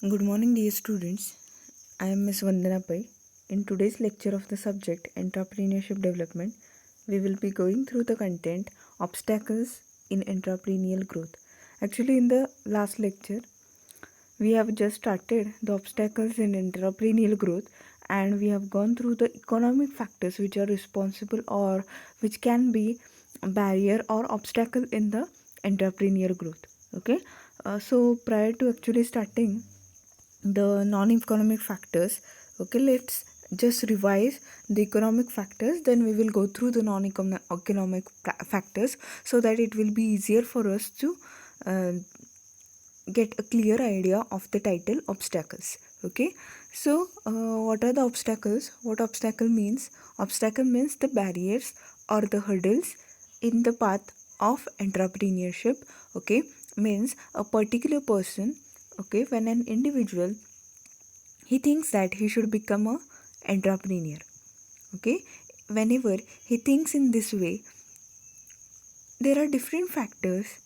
Good morning, dear students. I am Ms. Vandana Pai. In today's lecture of the subject Entrepreneurship Development, we will be going through the content Obstacles in Entrepreneurial Growth. Actually, in the last lecture, we have just started the obstacles in entrepreneurial growth, and we have gone through the economic factors which are responsible or which can be a barrier or obstacle in the entrepreneurial growth. Okay, so prior to actually starting the non-economic factors, okay, let's just revise the economic factors, then we will go through the non-economic factors so that it will be easier for us to uh, get a clear idea of the title obstacles. Okay, so what are the obstacles? What obstacle means the barriers or the hurdles in the path of entrepreneurship. Okay, means a particular person, okay, when an individual he thinks that he should become a entrepreneur. Okay, whenever he thinks in this way, there are different factors.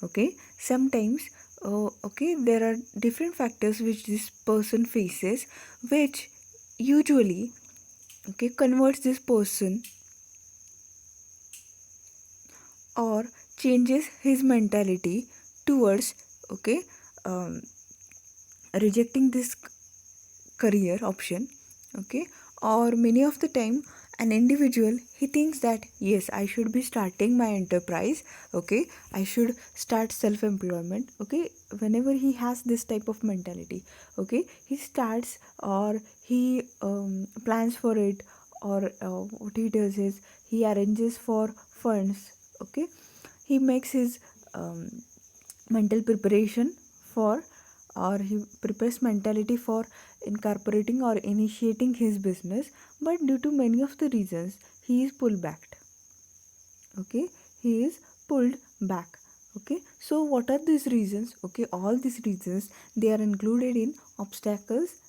Okay, sometimes okay, there are different factors which this person faces, which usually, okay, converts this person or changes his mentality towards, okay, um, rejecting this career option. Okay, or many of the time an individual he thinks that yes, I should be starting my enterprise. Okay, I should start self employment. Okay, whenever he has this type of mentality, okay, he starts or he plans for it, or what he does is he arranges for funds. Okay, he makes his um, mental preparation for, or he prepares mentality for incorporating or initiating his business, but due to many of the reasons he is pulled back. Okay, he is pulled back. Okay, so what are these reasons? Okay, all these reasons, they are included in obstacles,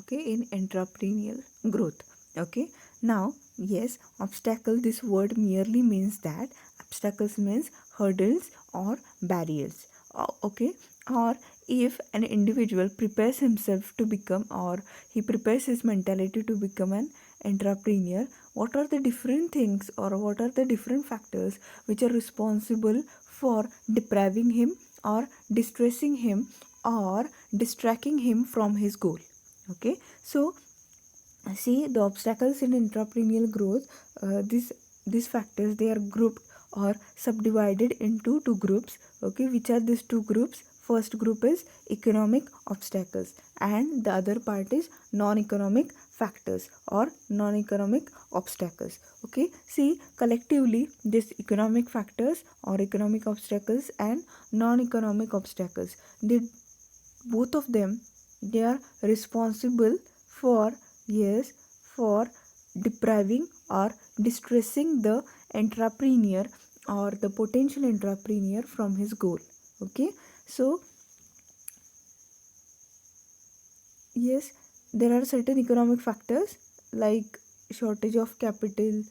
okay, in entrepreneurial growth. Okay, now yes, obstacle, this word merely means that obstacles means hurdles or barriers. Okay, or if an individual prepares himself to become, or he prepares his mentality to become an entrepreneur, what are the different things or what are the different factors which are responsible for depriving him or distressing him or distracting him from his goal. Okay, so see, the obstacles in entrepreneurial growth, these factors, they are grouped or subdivided into two groups. Okay, which are these two groups? First group is economic obstacles, and the other part is non-economic factors or non-economic obstacles. Okay, see, collectively these economic factors or economic obstacles and non-economic obstacles, they, both of them, they are responsible for, yes, for depriving or distressing the entrepreneur or the potential entrepreneur from his goal. Okay, so yes, there are certain economic factors like shortage of capital,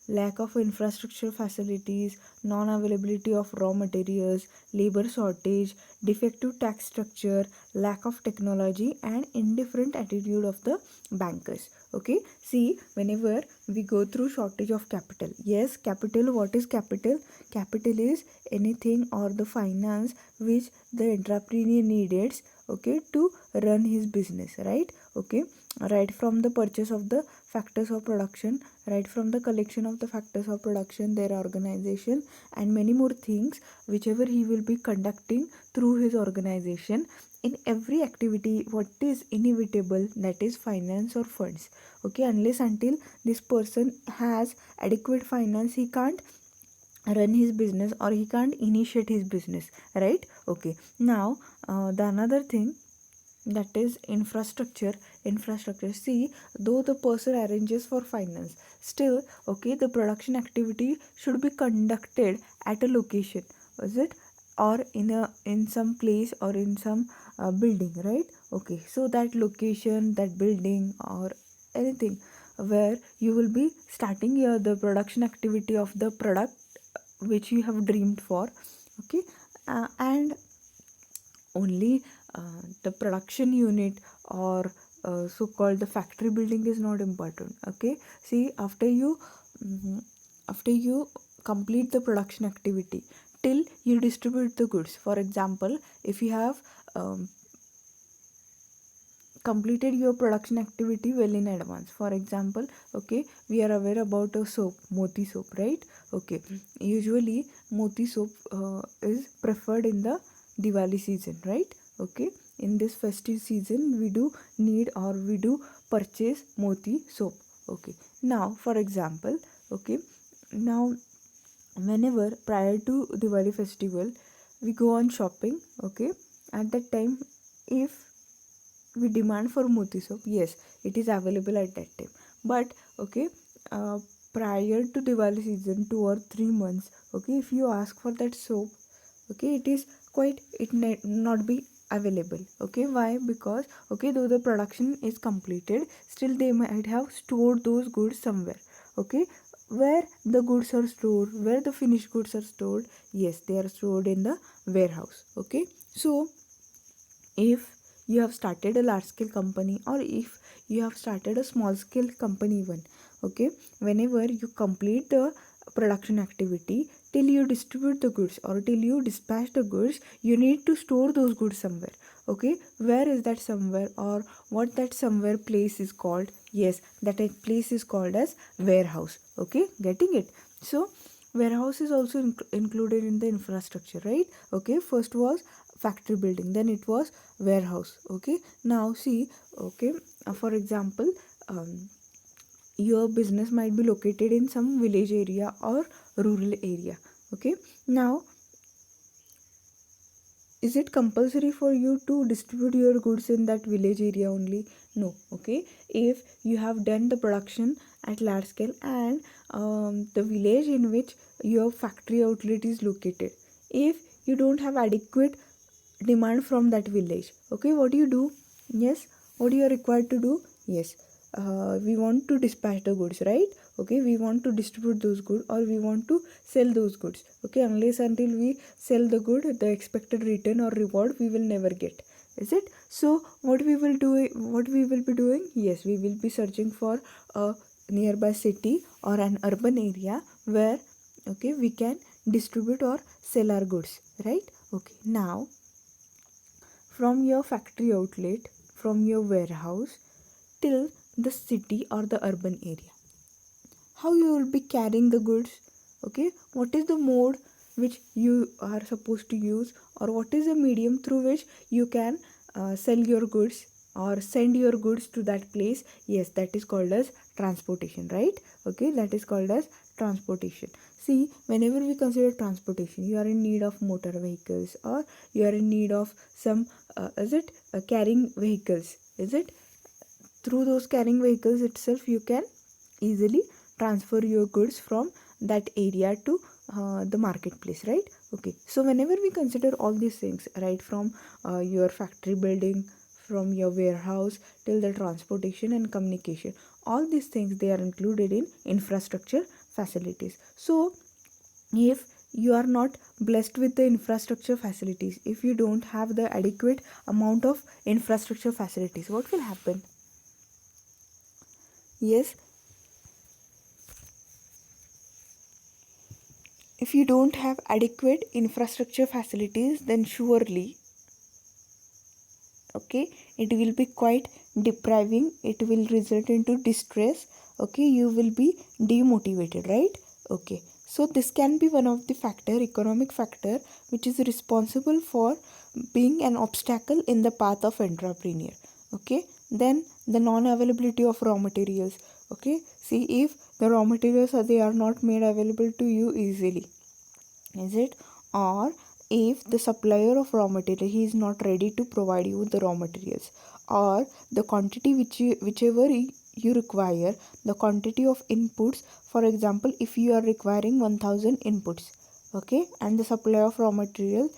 lack of infrastructure facilities, non availability of raw materials, labor shortage, defective tax structure, lack of technology, and indifferent attitude of the bankers. Okay, see, whenever we go through shortage of capital, yes, capital, what is capital? Capital is anything or the finance which the entrepreneur needs, okay, to run his business, right? Okay, right from the purchase of the factors of production, right from the collection of the factors of production, their organization, and many more things whichever he will be conducting through his organization. In every activity, what is inevitable, that is finance or funds. Okay, unless until this person has adequate finance, he can't run his business or he can't initiate his business, right? Okay, now the another thing, that is infrastructure. See, though the person arranges for finance, still, okay, the production activity should be conducted at a location, is it, or in some place or in some building, right? Okay, so that location, that building, or anything where you will be starting your the production activity of the product which you have dreamed for. Okay, and only the production unit or so called the factory building is not important. Okay, see, mhm, after you complete the production activity till you distribute the goods. For example, if you have um, completed your production activity well in advance. For example, okay, we are aware about a soap, moti soap, right? Okay, usually moti soap is preferred in the Diwali season, right? Okay, in this festive season we do need or we do purchase moti soap. Okay, now for example, okay, now whenever prior to Diwali festival we go on shopping. Okay, at that time, if we demand for moti soap, yes, it is available at that time. But okay, uh, prior to Diwali season, 2 or 3 months, okay, if you ask for that soap, okay, it is quite, not be available. Okay, why? Because okay, though the production is completed, still they might have stored those goods somewhere. Okay, where the goods are stored, where the finished goods are stored, yes, they are stored in the warehouse. Okay, so if you have started a large scale company, or if you have started a small scale company even, okay, whenever you complete the production activity till you distribute the goods or till you dispatch the goods, you need to store those goods somewhere. Okay, where is that somewhere, or what that somewhere place is called? Yes, that place is called as warehouse. Okay, getting it? So warehouse is also included in the infrastructure, right? Okay, first was factory building, then it was warehouse. Okay, now see, okay, for example, your business might be located in some village area or rural area. Okay, now is it compulsory for you to distribute your goods in that village area only? No. Okay, if you have done the production at large scale and the village in which your factory outlet is located, if you don't have adequate demand from that village, okay, what do you do? Yes, what you are required to do? Yes, we want to dispatch the goods, right? Okay, we want to distribute those goods or we want to sell those goods. Okay, unless until we sell the good, the expected return or reward we will never get, is it? So what we will do, what we will be doing? Yes, we will be searching for a nearby city or an urban area where, okay, we can distribute or sell our goods, right? Okay, now from your factory outlet, from your warehouse till the city or the urban area, how you will be carrying the goods? Okay, what is the mode which you are supposed to use, or what is the medium through which you can sell your goods or send your goods to that place? Yes, that is called as transportation, right? Okay, that is called as transportation. See, whenever we consider transportation, you are in need of motor vehicles, or you are in need of some is it carrying vehicles, is it? Through those carrying vehicles itself you can easily transfer your goods from that area to the marketplace, right? Okay, so whenever we consider all these things, right, from your factory building, from your warehouse till the transportation and communication, all these things, they are included in infrastructure facilities. So if you are not blessed with the infrastructure facilities, if you don't have the adequate amount of infrastructure facilities, what will happen? Yes, if you don't have adequate infrastructure facilities, then surely, okay, it will be quite depriving, it will result into distress. Okay, you will be demotivated, right? Okay, so this can be one of the factor, economic factor, which is responsible for being an obstacle in the path of entrepreneur. Okay, then the non availability of raw materials. Okay, see, if the raw materials are, they are not made available to you easily, is it? Or if the supplier of raw material, he is not ready to provide you with the raw materials, or the quantity whichever you require, the quantity of inputs. For example, if you are requiring 1000 inputs, okay, and the supplier of raw material,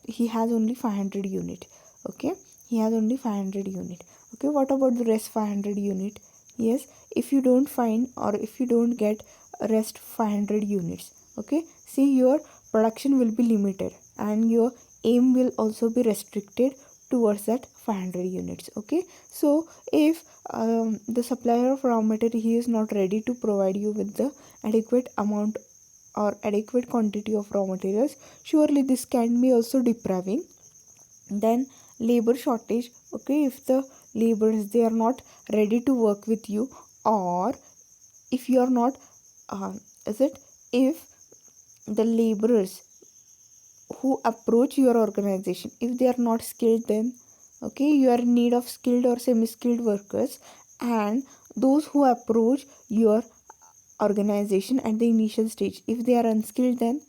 he has only 500 unit. Okay, he has only 500 unit. Okay, what about the rest 500 unit? Yes, if you don't find or if you don't get rest 500 units, okay, see, your production will be limited and your aim will also be restricted towards that 500 units. Okay, so if the supplier of raw material, he is not ready to provide you with the adequate amount or adequate quantity of raw materials, surely this can be also depriving. Then labor shortage. Okay, if the laborers, they are not ready to work with you, or if you are not is it if the laborers who approach your organization, if they are not skilled, then okay, you are in need of skilled or semi skilled workers. And those who approach your organization at the initial stage, if they are unskilled, then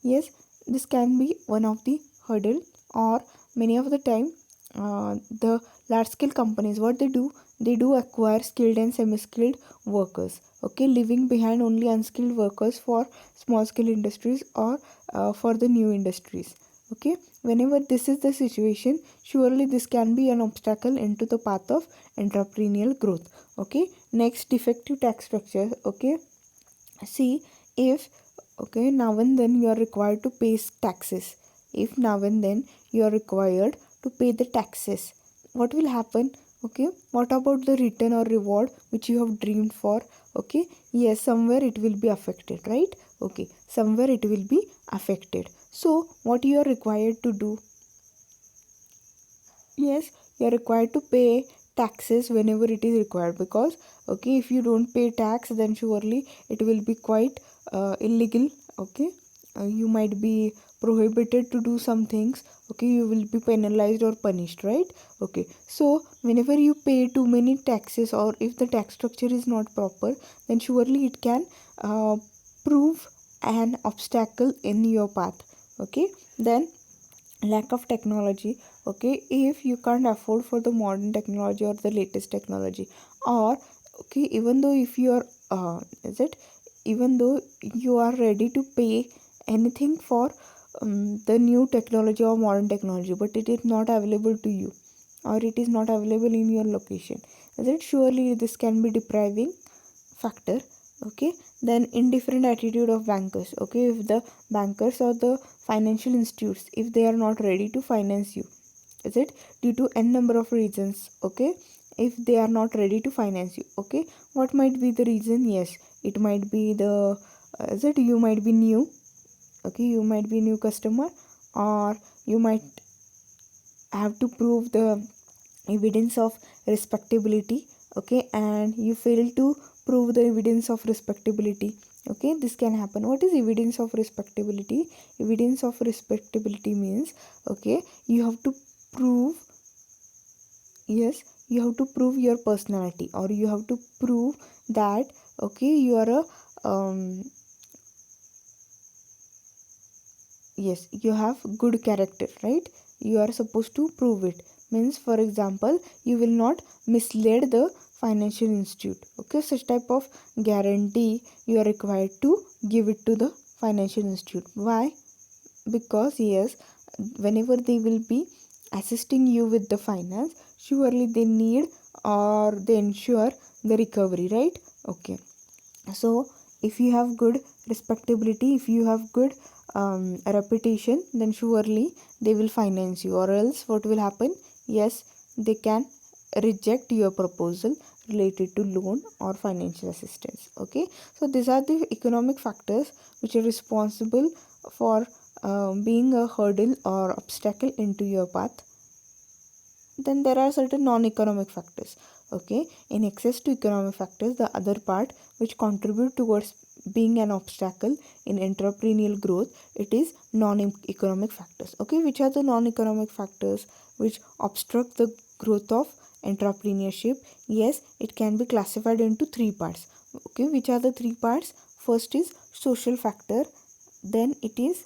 yes, this can be one of the hurdle. Or many of the time, the large scale companies, what they do acquire skilled and semi skilled workers, okay, leaving behind only unskilled workers for small scale industries or for the new industries. Okay, whenever this is the situation, surely this can be an obstacle into the path of entrepreneurial growth. Okay, next, defective tax structure. Okay, see, if okay, now and then you are required to pay taxes, if now and then you are required to pay the taxes, what will happen? Okay, what about the return or reward which you have dreamed for? Okay, yes, somewhere it will be affected, right? Okay, somewhere it will be affected. So what you are required to do? Yes, you are required to pay taxes whenever it is required, because okay, if you don't pay tax, then surely it will be quite illegal. Okay, you might be prohibited to do some things. Okay, you will be penalized or punished, right? Okay, so whenever you pay too many taxes, or if the tax structure is not proper, then surely it can prove an obstacle in your path. Okay, then lack of technology. Okay, if you can't afford for the modern technology or the latest technology, or okay, even though if you are is it even though you are ready to pay anything for the new technology or modern technology, but it is not available to you, or it is not available in your location, is it, surely this can be depriving factor. Okay, then indifferent attitude of bankers. Okay, if the bankers or the financial institutes, if they are not ready to finance you, is it, due to n number of reasons. Okay, if they are not ready to finance you, okay, what might be the reason? Yes, it might be the is it, you might be new. Okay, you might be new customer, or you might have to prove the evidence of respectability. Okay, and you fail to prove the evidence of respectability. Okay, this can happen. What is evidence of respectability? Evidence of respectability means, okay, you have to prove, yes, you have to prove your personality, or you have to prove that okay, you are a yes, you have good character, right? You are supposed to prove it. Means, for example, you will not mislead the financial institute. Okay, such type of guarantee you are required to give it to the financial institute. Why? Because yes, whenever they will be assisting you with the finance, surely they need or they ensure the recovery, right? Okay, so if you have good respectability, if you have good reputation, then surely they will finance you. Or else what will happen? Yes, they can reject your proposal related to loan or financial assistance. Okay, so these are the economic factors which are responsible for being a hurdle or obstacle into your path. Then there are certain non-economic factors. Okay, in excess to economic factors, the other part which contribute towards being an obstacle in entrepreneurial growth, it is non-economic factors. Okay, which are the non-economic factors which obstruct the growth of entrepreneurship? Yes, it can be classified into three parts. Okay, which are the three parts? First is social factor, then it is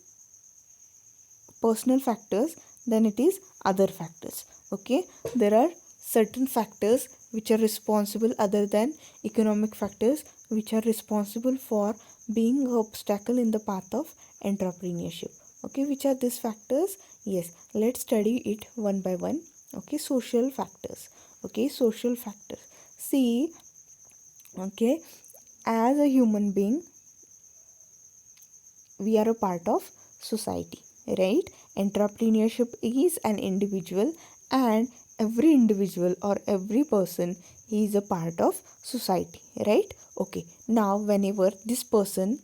personal factors, then it is other factors. Okay, there are certain factors which are responsible other than economic factors, which are responsible for being an obstacle in the path of entrepreneurship. Okay, which are these factors? Yes, let's study it one by one. Okay, social factors. Okay, social factors. See, okay, as a human being, we are a part of society, right? Entrepreneurship is an individual and every individual or every person is a part of society, right? Okay, now whenever this person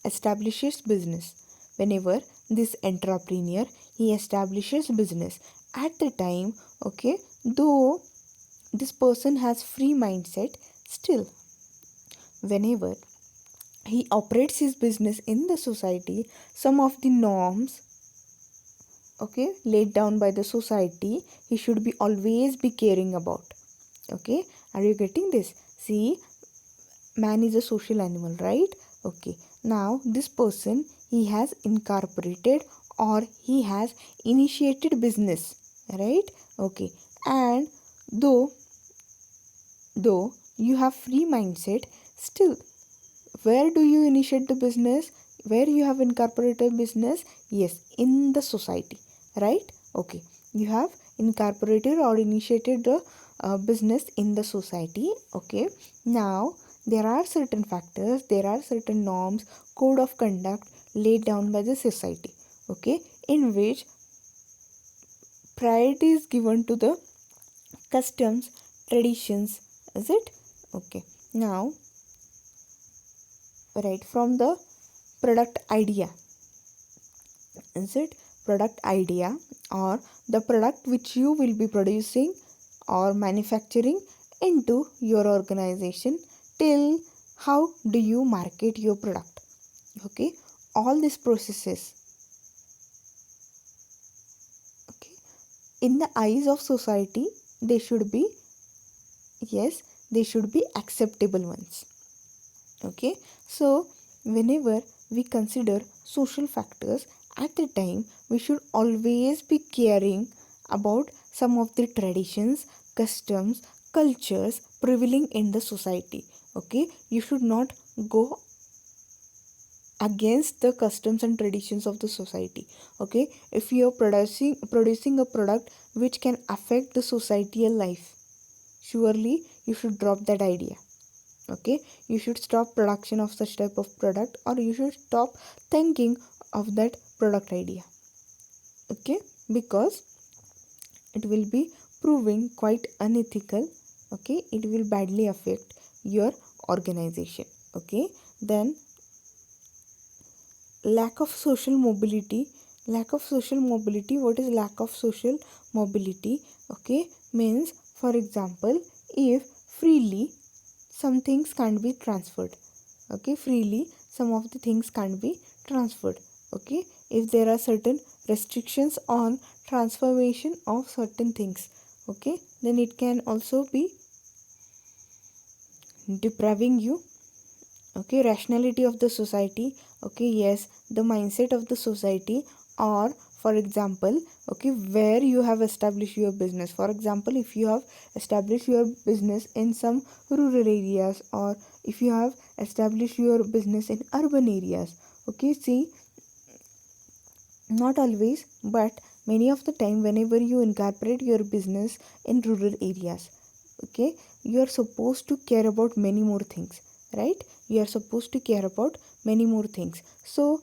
establishes business, whenever this entrepreneur he establishes business, at the time, okay, though this person has free mindset, still whenever he operates his business in the society, some of the norms, okay, laid down by the society, he should be always be caring about. Okay, are you getting this? See, man is a social animal, right? Okay, now this person he has incorporated or he has initiated business, right? Okay, and though you have free mindset, still where do you initiate the business, where you have incorporated business? Yes, in the society, right? Okay, you have incorporated or initiated the business in the society. Okay, now there are certain factors, there are certain norms, code of conduct laid down by the society, okay, in which priority is given to the customs, traditions, is it? Okay, now right from the product idea, is it? Product idea or the product which you will be producing or manufacturing into your organization, till how do you market your product. Okay, all these processes, okay, in the eyes of society, they should be, yes, they should be acceptable ones. Okay, so whenever we consider social factors, at the time we should always be caring about some of the traditions, customs, cultures prevailing in the society. Okay, you should not go against the customs and traditions of the society. Okay, if you are producing a product which can affect the societal life, surely you should drop that idea. Okay, you should stop production of such type of product, or you should stop thinking of that product idea. Okay, because it will be proving quite unethical. Okay, it will badly affect your organization. Okay, then lack of social mobility. Lack of social mobility, what is lack of social mobility? Okay, means, for example, if freely some things can't be transferred. Okay, freely some of the things can't be transferred. Okay, if there are certain restrictions on transformation of certain things, okay, then it can also be depriving you. Okay, rationality of the society. Okay, yes, the mindset of the society, or for example, okay, where you have established your business. For example, if you have established your business in some rural areas, or if you have established your business in urban areas. Okay, see, not always, but many of the time whenever you incorporate your business in rural areas, okay, you are supposed to care about many more things, right? You are supposed to care about many more things. So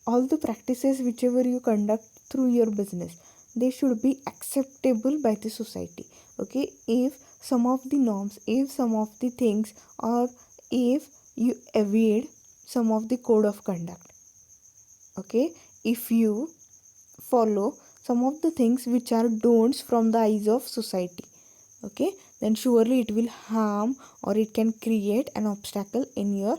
all the practices whichever you conduct through your business, they should be acceptable by the society. Okay, if some of the norms, if some of the things, or if you evade some of the code of conduct, okay, if you follow some of the things which are don'ts from the eyes of society, okay, then surely it will harm or it can create an obstacle in your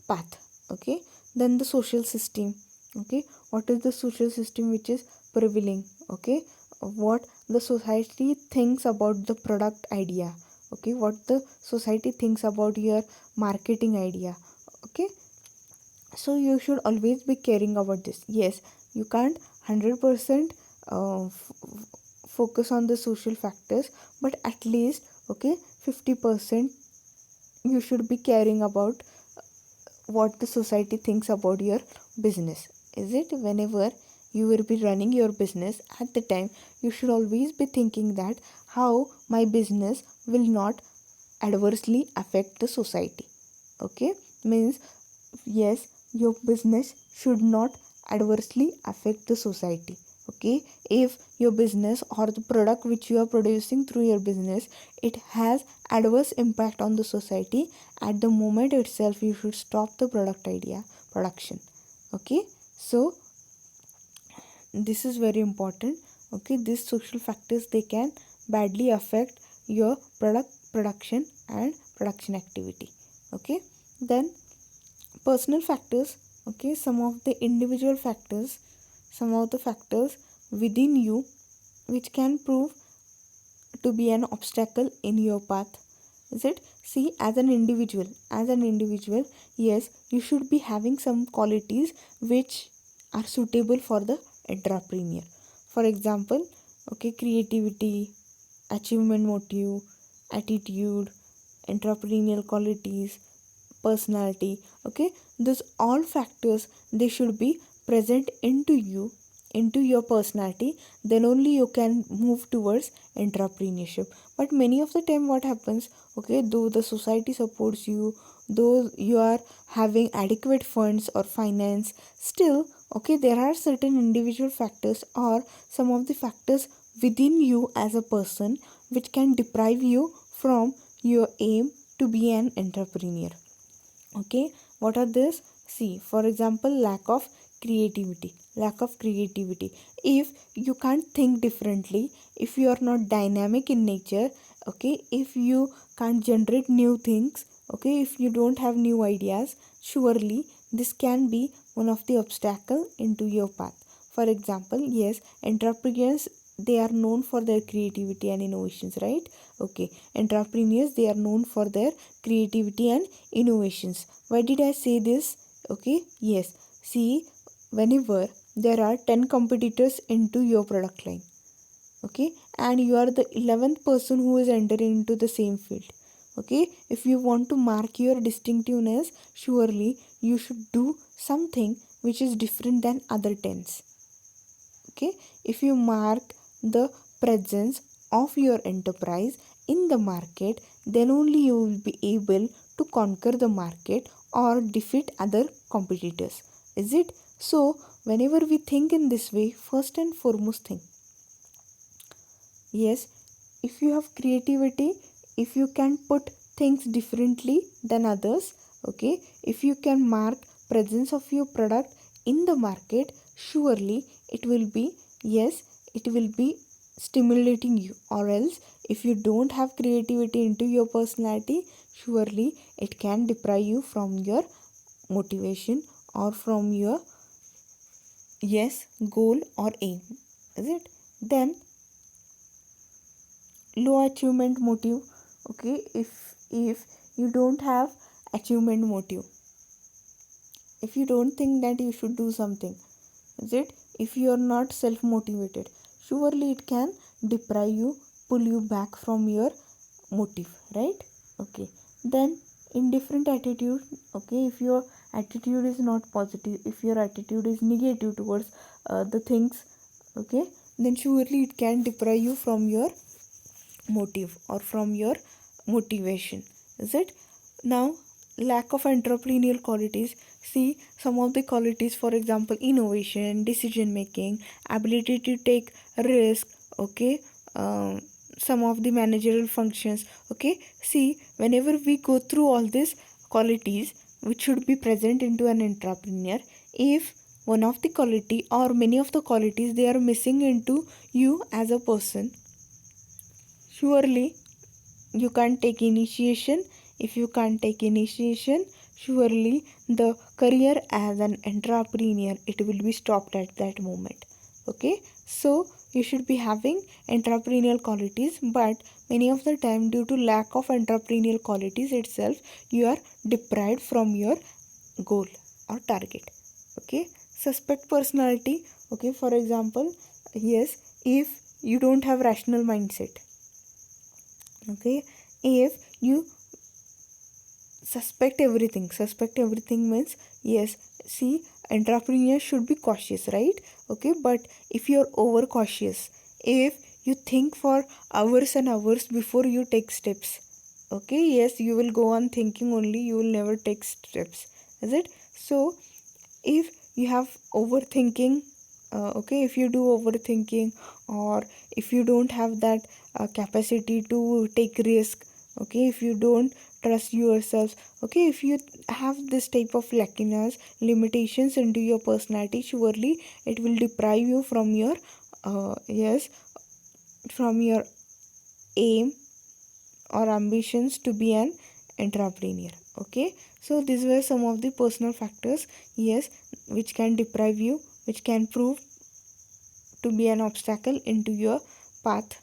path. Okay, then the social system. Okay, what is the social system which is prevailing? Okay, what the society thinks about the product idea. Okay, what the society thinks about your marketing idea. Okay, so you should always be caring about this. Yes, you can't 100% focus on the social factors, but at least, okay, 50% you should be caring about what the society thinks about your business. Is it? Whenever you will be running your business, at the time you should always be thinking that how my business will not adversely affect the society. Okay, means, yes, your business should not adversely affect the society. Okay, if your business or the product which you are producing through your business, it has adverse impact on the society, at the moment itself you should stop the production. Okay, so this is very important. Okay, these social factors, they can badly affect your production and production activity. Okay, then personal factors. Okay, some of the individual factors, some of the factors within you which can prove to be an obstacle in your path. Is it? See, as an individual, yes, you should be having some qualities which are suitable for the entrepreneur. For example, okay, creativity, achievement motive, attitude, entrepreneurial qualities, personality. Okay, these all factors, they should be present into your personality, then only you can move towards entrepreneurship. But many of the time what happens, okay, though the society supports you, though you are having adequate funds or finance, still, okay, there are certain individual factors or some of the factors within you as a person which can deprive you from your aim to be an entrepreneur. Okay, what are this? See, for example, lack of creativity. If you can't think differently, if you are not dynamic in nature, okay, if you can't generate new things, okay, if you don't have new ideas, surely this can be one of the obstacle into your path. For example, yes, entrepreneurs, they are known for their creativity and innovations, right? Okay, entrepreneurs, they are known for their creativity and innovations. Why did I say this? Okay, yes, see, whenever there are 10 competitors into your product line, okay, and you are the 11th person who is entering into the same field, okay, if you want to mark your distinctiveness, surely you should do something which is different than other 10s. Okay, if you mark the presence of your enterprise in the market, then only you will be able to conquer the market or defeat other competitors. Is it? So whenever we think in this way, first and foremost thing, yes, if you have creativity, if you can put things differently than others, okay, if you can mark presence of your product in the market, surely it will be, yes, it will be stimulating you. Or else, if you don't have creativity into your personality, surely it can deprive you from your motivation or from your, yes, goal or aim. Is it? Then low achievement motive. Okay, if you don't have achievement motive, if you don't think that you should do something, is it, if you are not self motivated, surely it can deprive you, pull you back from your motive, right? Okay, then indifferent attitude. Okay, if your attitude is not positive, if your attitude is negative towards the things, okay, then surely it can deprive you from your motive or from your motivation. Is it? Now, lack of entrepreneurial qualities. See, some of the qualities, for example, innovation, decision making, ability to take risk, okay, some of the managerial functions. Okay, see, whenever we go through all these qualities which should be present into an entrepreneur, if one of the quality or many of the qualities, they are missing into you as a person, surely you can't take initiation. If you can't take initiation, surely the career as an entrepreneur, it will be stopped at that moment. Okay, so you should be having entrepreneurial qualities, but many of the time, due to lack of entrepreneurial qualities itself, you are deprived from your goal or target. Okay, suspect personality. Okay, for example, yes, if you don't have rational mindset, okay, if you suspect everything means, yes, see, entrepreneurs should be cautious, right? Okay, but if you're over cautious, if you think for hours and hours before you take steps, okay, yes, you will go on thinking only, you will never take steps. Is it? So if you have overthinking, okay, if you do overthinking, or if you don't have that capacity to take risk, okay, if you don't trust yourself, okay, if you have this type of lackiness, limitations into your personality, surely it will deprive you from your yes, from your aim or ambitions to be an entrepreneur. Okay, so these were some of the personal factors, yes, which can deprive you, which can prove to be an obstacle into your path.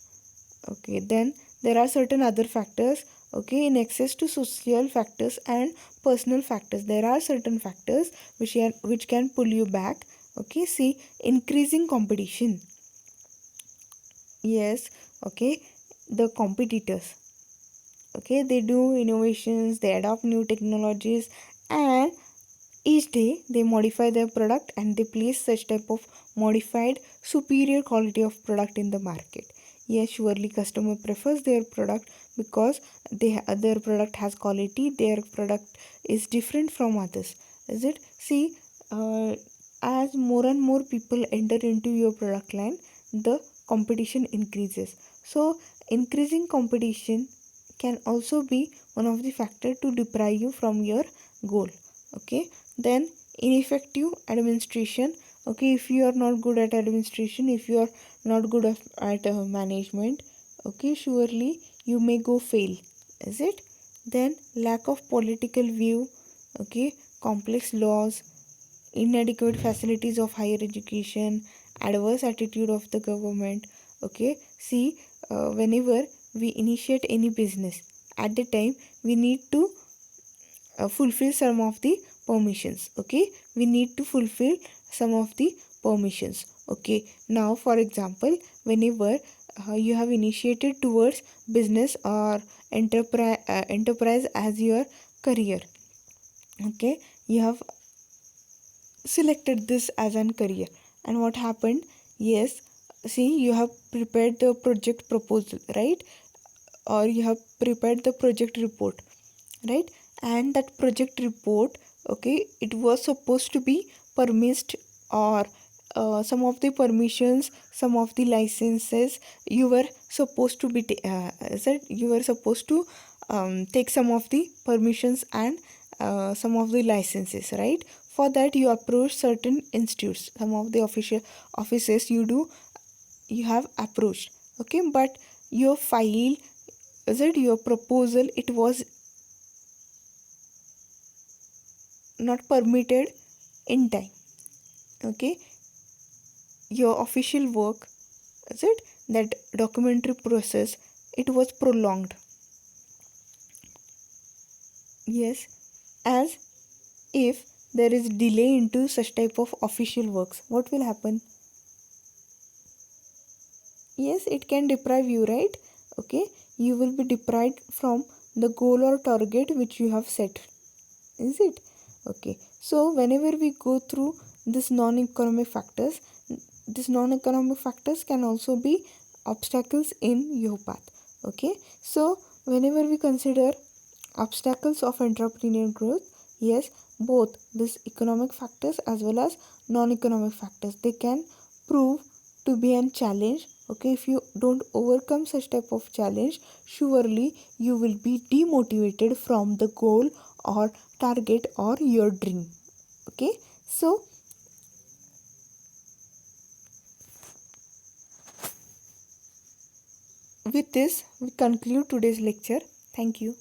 Okay, then there are certain other factors. Okay, in excess to social factors and personal factors, there are certain factors which can pull you back. Okay, see, increasing competition. Yes, okay, the competitors, okay, they do innovations, they adopt new technologies, and each day they modify their product and they place such type of modified superior quality of product in the market. Yes, surely customer prefers their product because their product has quality, their product is different from others. Is it? See, as more and more people enter into your product line, the competition increases. So increasing competition can also be one of the factor to deprive you from your goal. Okay, then ineffective administration. Okay, if you are not good at administration, if you are not good at management, okay, surely you may go fail. Is it? Then lack of political view, okay, complex laws, inadequate facilities of higher education, adverse attitude of the government. Okay, see, whenever we initiate any business, at the time we need to fulfill some of the permissions. Okay, we need to fulfill some of the permissions. Okay, now for example, whenever you have initiated towards business or enterprise as your career, okay, you have selected this as an career, and what happened? Yes, see, you have prepared the project proposal, right? Or you have prepared the project report, right? And that project report, okay, it was supposed to be permissed, or some of the permissions, some of the licenses you were supposed to be said you were supposed to take some of the permissions and some of the licenses, right? For that you approach certain institutes, some of the official offices you have approached. Okay, but your file, is it, your proposal, it was not permitted in time. Okay, your official work, is it, that documentary process, it was prolonged. Yes, as if there is delay into such type of official works, what will happen? Yes, it can deprive you, right? Okay, you will be deprived from the goal or target which you have set. Is it? Okay, so whenever we go through this non-economic factors, these non-economic factors can also be obstacles in your path. Okay, so whenever we consider obstacles of entrepreneurial growth, yes, both these economic factors as well as non-economic factors, they can prove to be a challenge. Okay, if you don't overcome such type of challenge, surely you will be demotivated from the goal or target or your dream. Okay, so with this we conclude today's lecture. Thank you.